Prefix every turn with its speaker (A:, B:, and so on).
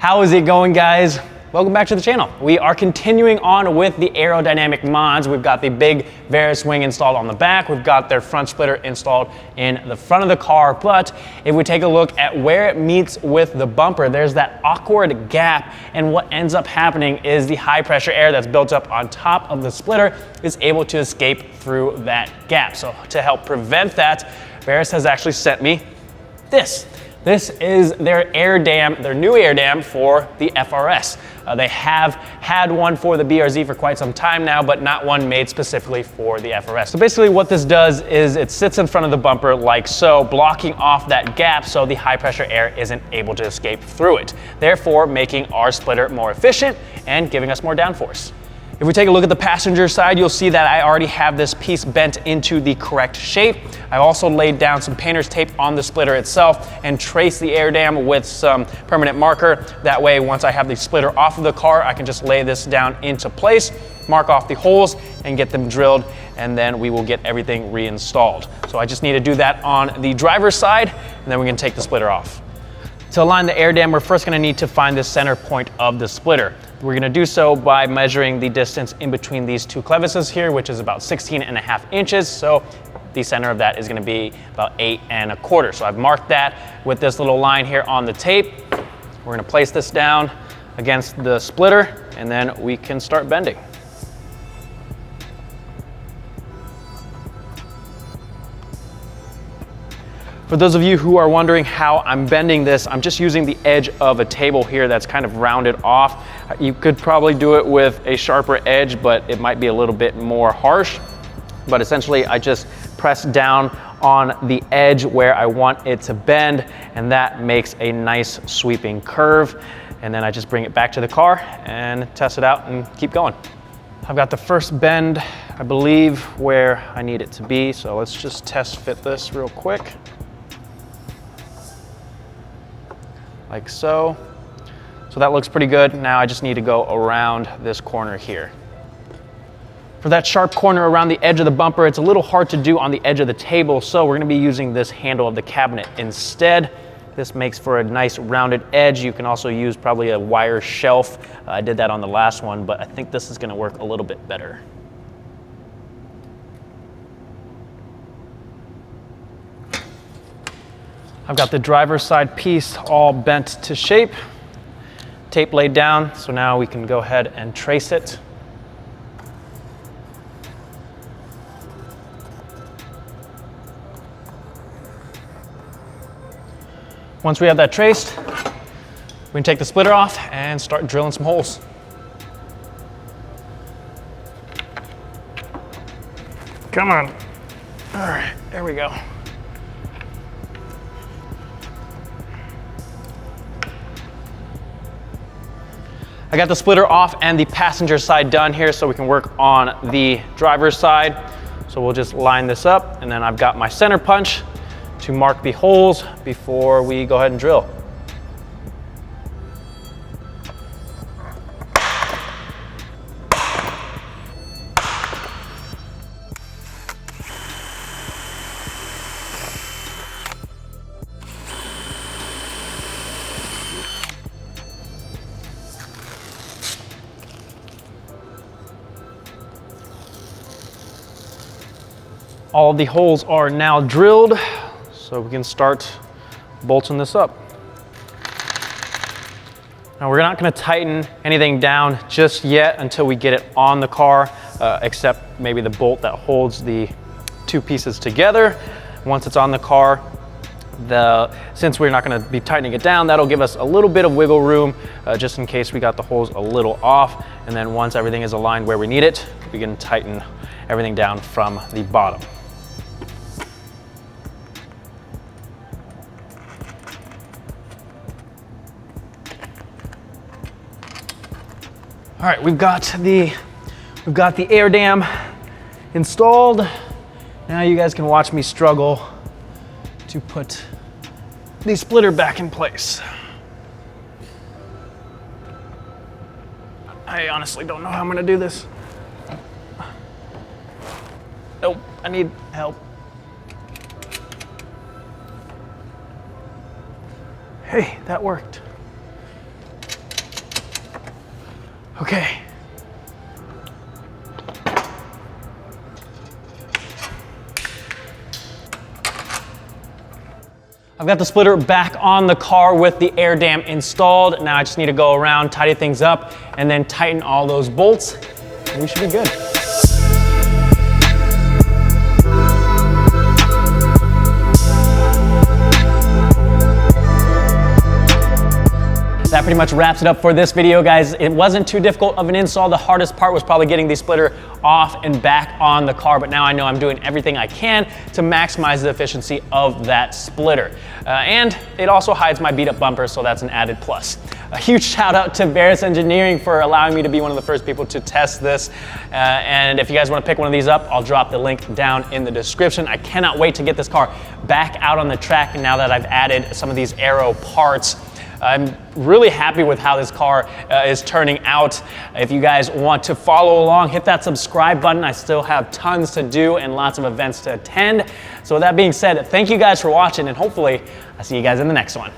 A: How is it going, guys? Welcome back to the channel. We are continuing on with the aerodynamic mods. We've got the big Verus wing installed on the back. We've got their front splitter installed in the front of the car. But if we take a look at where it meets with the bumper, there's that awkward gap. And what ends up happening is the high pressure air that's built up on top of the splitter is able to escape through that gap. So to help prevent that, Verus has actually sent me this. This is their air dam, their new air dam for the FRS. They have had one for the BRZ for quite some time now, but not one made specifically for the FRS. So basically what this does is it sits in front of the bumper like so, blocking off that gap so the high pressure air isn't able to escape through it, therefore making our splitter more efficient and giving us more downforce. If we take a look at the passenger side, you'll see that I already have this piece bent into the correct shape. I also laid down some painter's tape on the splitter itself and traced the air dam with some permanent marker. That way, once I have the splitter off of the car, I can just lay this down into place, mark off the holes and get them drilled, and then we will get everything reinstalled. So I just need to do that on the driver's side, and then we can take the splitter off. To align the air dam, we're first gonna need to find the center point of the splitter. We're gonna do so by measuring the distance in between these two clevises here, which is about 16.5 inches. So the center of that is gonna be about 8 1/4. So I've marked that with this little line here on the tape. We're gonna place this down against the splitter, and then we can start bending. For those of you who are wondering how I'm bending this, I'm just using the edge of a table here that's kind of rounded off. You could probably do it with a sharper edge, but it might be a little bit more harsh. But essentially, I just press down on the edge where I want it to bend, and that makes a nice sweeping curve. And then I just bring it back to the car and test it out and keep going. I've got the first bend, I believe, where I need it to be. So let's just test fit this real quick. Like so. So that looks pretty good. Now I just need to go around this corner here. For that sharp corner around the edge of the bumper, it's a little hard to do on the edge of the table, so we're gonna be using this handle of the cabinet instead. This makes for a nice rounded edge. You can also use probably a wire shelf. I did that on the last one, but I think this is gonna work a little bit better. I've got the driver's side piece all bent to shape, tape laid down, so now we can go ahead and trace it. Once we have that traced, we can take the splitter off and start drilling some holes. Come on. All right, there we go. I got the splitter off and the passenger side done here, so we can work on the driver's side. So we'll just line this up, and then I've got my center punch to mark the holes before we go ahead and drill. All of the holes are now drilled, so we can start bolting this up. Now we're not gonna tighten anything down just yet until we get it on the car, except maybe the bolt that holds the two pieces together. Once it's on the car, since we're not gonna be tightening it down, that'll give us a little bit of wiggle room just in case we got the holes a little off. And then once everything is aligned where we need it, we can tighten everything down from the bottom. All right, we've got the air dam installed. Now you guys can watch me struggle to put the splitter back in place. I honestly don't know how I'm gonna do this. Nope, I need help. Hey, that worked. Okay. I've got the splitter back on the car with the air dam installed. Now I just need to go around, tidy things up, and then tighten all those bolts, and we should be good. That pretty much wraps it up for this video, guys. It wasn't too difficult of an install. The hardest part was probably getting the splitter off and back on the car, but now I know I'm doing everything I can to maximize the efficiency of that splitter. And it also hides my beat up bumper, so that's an added plus. A huge shout out to Verus Engineering for allowing me to be one of the first people to test this. And if you guys want to pick one of these up, I'll drop the link down in the description. I cannot wait to get this car back out on the track now that I've added some of these aero parts. I'm really happy with how this car is turning out. If you guys want to follow along, hit that subscribe button. I still have tons to do and lots of events to attend. So with that being said, thank you guys for watching, and hopefully I'll see you guys in the next one.